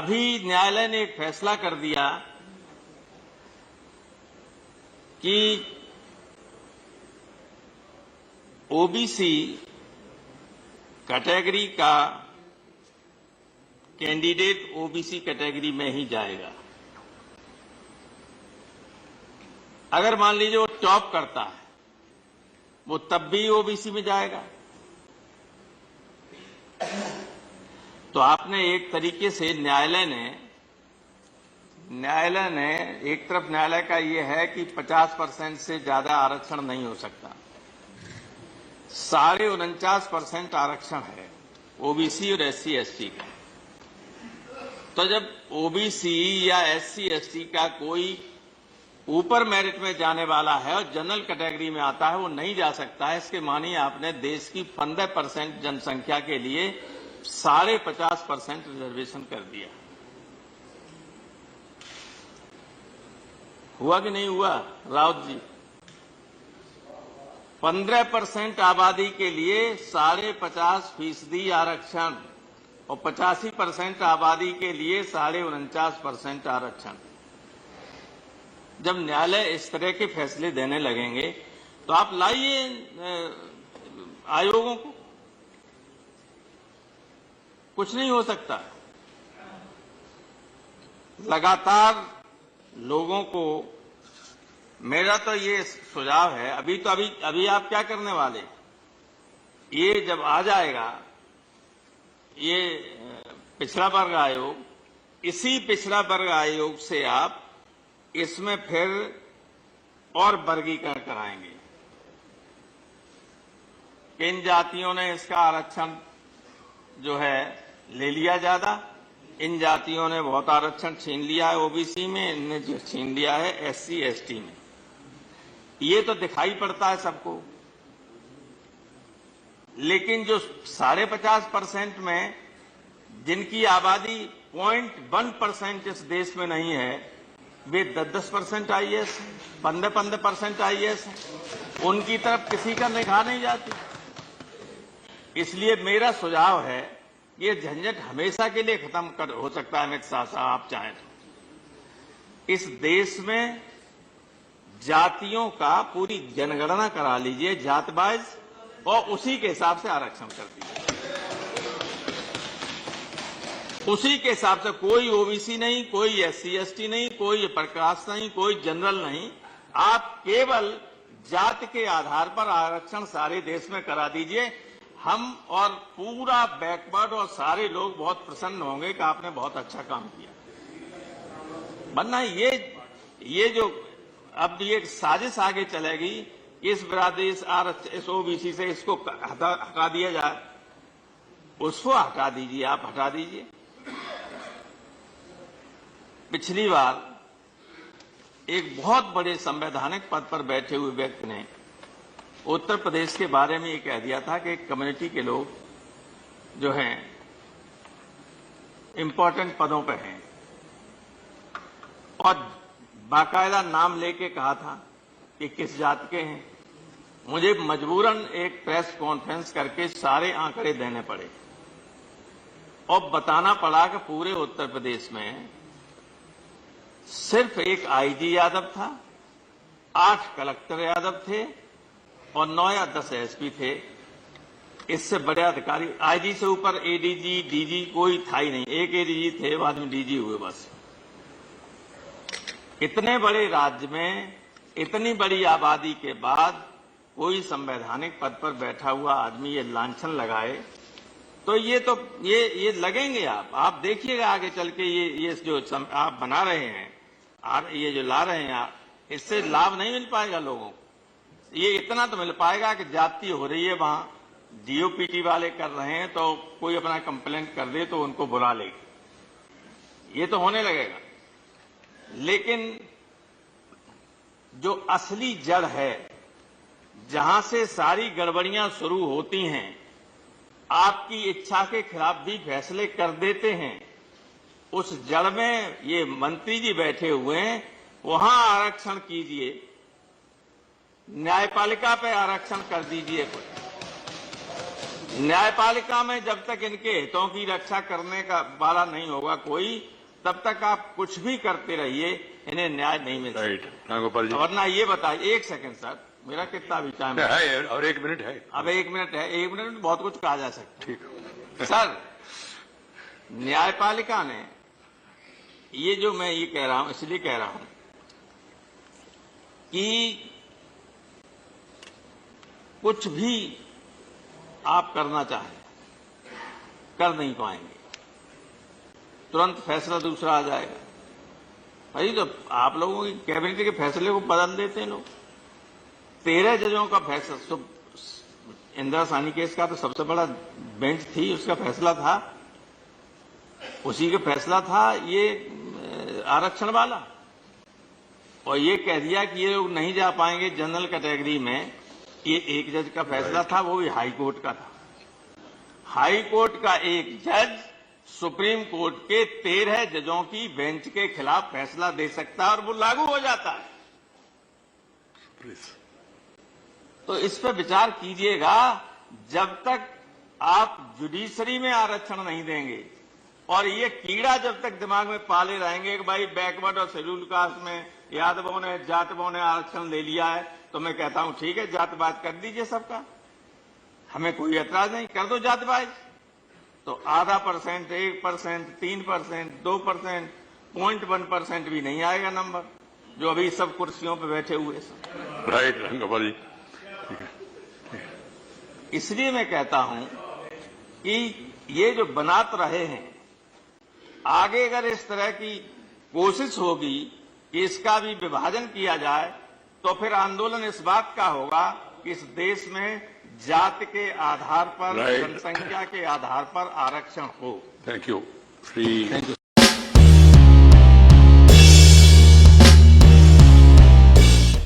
अभी न्यायालय ने एक फैसला कर दिया कि ओबीसी कैटेगरी का कैंडिडेट ओबीसी कैटेगरी में ही जाएगा। अगर मान लीजिए वो टॉप करता है, वो तब भी ओबीसी में जाएगा। तो आपने एक तरीके से न्यायालय ने एक तरफ न्यायालय का ये है कि 50% से ज्यादा आरक्षण नहीं हो सकता, 49.5% आरक्षण है ओबीसी और एससी एसटी का। तो जब ओबीसी या एससी एसटी का कोई ऊपर मेरिट में जाने वाला है और जनरल कैटेगरी में आता है, वो नहीं जा सकता है। इसके मानिए आपने देश की 15% जनसंख्या के लिए 50.5% रिजर्वेशन कर दिया। हुआ कि नहीं हुआ राउत जी? 15% आबादी के लिए 50.5% आरक्षण और 85% आबादी के लिए 49.5% आरक्षण। जब न्यायालय इस तरह के फैसले देने लगेंगे तो आप लाइए आयोगों को, कुछ नहीं हो सकता। लगातार लोगों को मेरा तो ये सुझाव है, अभी आप क्या करने वाले, ये जब आ जाएगा ये पिछड़ा वर्ग आयोग, इसी पिछड़ा वर्ग आयोग से आप इसमें फिर और वर्गीकरण कराएंगे। किन जातियों ने इसका आरक्षण जो है ले लिया ज्यादा, इन जातियों ने बहुत आरक्षण छीन लिया है ओबीसी में, इनने जो छीन लिया है एससी एसटी में। ये तो दिखाई पड़ता है सबको। लेकिन जो 50.5% में जिनकी आबादी 0.1% इस देश में नहीं है, वे 10% आईएएस, 15% आईएएस है, उनकी तरफ किसी का निगाह नहीं जाती। इसलिए मेरा सुझाव है ये झंझट हमेशा के लिए खत्म हो सकता है। अमित शाह साहब, आप चाहें तो इस देश में जातियों का पूरी जनगणना करा लीजिए जातवाइज, और उसी के हिसाब से आरक्षण कर दीजिए। उसी के हिसाब से कोई ओबीसी नहीं, कोई एससी एसटी नहीं, कोई प्रकाश नहीं, कोई जनरल नहीं, आप केवल जाति के आधार पर आरक्षण सारे देश में करा दीजिए। हम और पूरा बैकवर्ड और सारे लोग बहुत प्रसन्न होंगे कि आपने बहुत अच्छा काम किया। वरना ये जो अब ये साजिश आगे चलेगी, इस बिरादरी इस ओबीसी से इसको हटा दिया जाए, उसको हटा दीजिए, आप हटा दीजिए। पिछली बार एक बहुत बड़े संवैधानिक पद पर बैठे हुए व्यक्ति ने उत्तर प्रदेश के बारे में ये कह दिया था कि कम्युनिटी के लोग जो हैं इंपॉर्टेंट पदों पर हैं, और बाकायदा नाम लेके कहा था कि किस जात के हैं। मुझे मजबूरन एक प्रेस कॉन्फ्रेंस करके सारे आंकड़े देने पड़े और बताना पड़ा कि पूरे उत्तर प्रदेश में सिर्फ एक आईजी यादव था, 8 कलेक्टर यादव थे और 9 या 10 एसपी थे। इससे बड़े अधिकारी, आईजी से ऊपर एडीजी डीजी कोई था ही नहीं। एक एडीजी थे, बाद में डीजी हुए बस। इतने बड़े राज्य में इतनी बड़ी आबादी के बाद कोई संवैधानिक पद पर बैठा हुआ आदमी ये लांछन लगाए, तो ये लगेंगे। आप देखिएगा आगे चल के ये जो आप बना रहे हैं, ये जो ला रहे हैं आप, इससे लाभ नहीं मिल पाएगा लोगों को। ये इतना तो मिल पाएगा कि जाति हो रही है, वहां डीओपीटी वाले कर रहे हैं, तो कोई अपना कंप्लेंट कर दे तो उनको बुला लेगी, ये तो होने लगेगा। लेकिन जो असली जड़ है, जहां से सारी गड़बड़ियां शुरू होती हैं, आपकी इच्छा के खिलाफ भी फैसले कर देते हैं, उस जड़ में ये मंत्री जी बैठे हुए हैं। वहां आरक्षण कीजिए, न्यायपालिका पे आरक्षण कर दीजिए। न्यायपालिका में जब तक इनके हितों की रक्षा करने का वाला नहीं होगा कोई, तब तक आप कुछ भी करते रहिए, इन्हें न्याय नहीं मिल सकता। राइट रामगोपाल जी। वरना ये बताइए, एक सेकंड सर, मेरा कितना भी टाइम है और 1 मिनट है। अब 1 मिनट है, 1 मिनट में बहुत कुछ कहा जा सकता है। ठीक सर, न्यायपालिका ने ये जो मैं ये कह रहा हूं, इसलिए कह रहा हूं कि कुछ भी आप करना चाहें, कर नहीं पाएंगे, तुरंत फैसला दूसरा आ जाएगा। भाई तो आप लोगों की कैबिनेट के फैसले को बदल देते हैं लोग। 13 जजों का फैसला, इंदिरा साहनी केस का तो सबसे बड़ा बेंच थी, उसका फैसला था, उसी का फैसला था ये आरक्षण वाला, और ये कह दिया कि ये लोग नहीं जा पाएंगे जनरल कैटेगरी में। ये एक जज का फैसला था, वो भी हाई कोर्ट का था। हाई कोर्ट का एक जज सुप्रीम कोर्ट के 13 जजों की बेंच के खिलाफ फैसला दे सकता है और वो लागू हो जाता है। तो इस पर विचार कीजिएगा। जब तक आप जुडिशरी में आरक्षण नहीं देंगे और ये कीड़ा जब तक दिमाग में पाले रहेंगे कि भाई बैकवर्ड और शेड्यूल कास्ट में यादवों ने, जाटवों ने आरक्षण ले लिया है, तो मैं कहता हूं ठीक है, जातवाद कर दीजिए सबका, हमें कोई एतराज नहीं, कर दो जातवाद। तो आधा %, 1%, 3%, 2%, 0.1% भी नहीं आएगा नंबर, जो अभी सब कुर्सियों पर बैठे हुए सब। राइट रामगोपाल जी। इसलिए मैं कहता हूं कि ये जो बनाते रहे हैं, आगे अगर इस तरह की कोशिश होगी कि इसका भी विभाजन किया जाए, तो फिर आंदोलन इस बात का होगा कि इस देश में जाति के आधार पर, जनसंख्या के आधार पर आरक्षण हो। Thank you.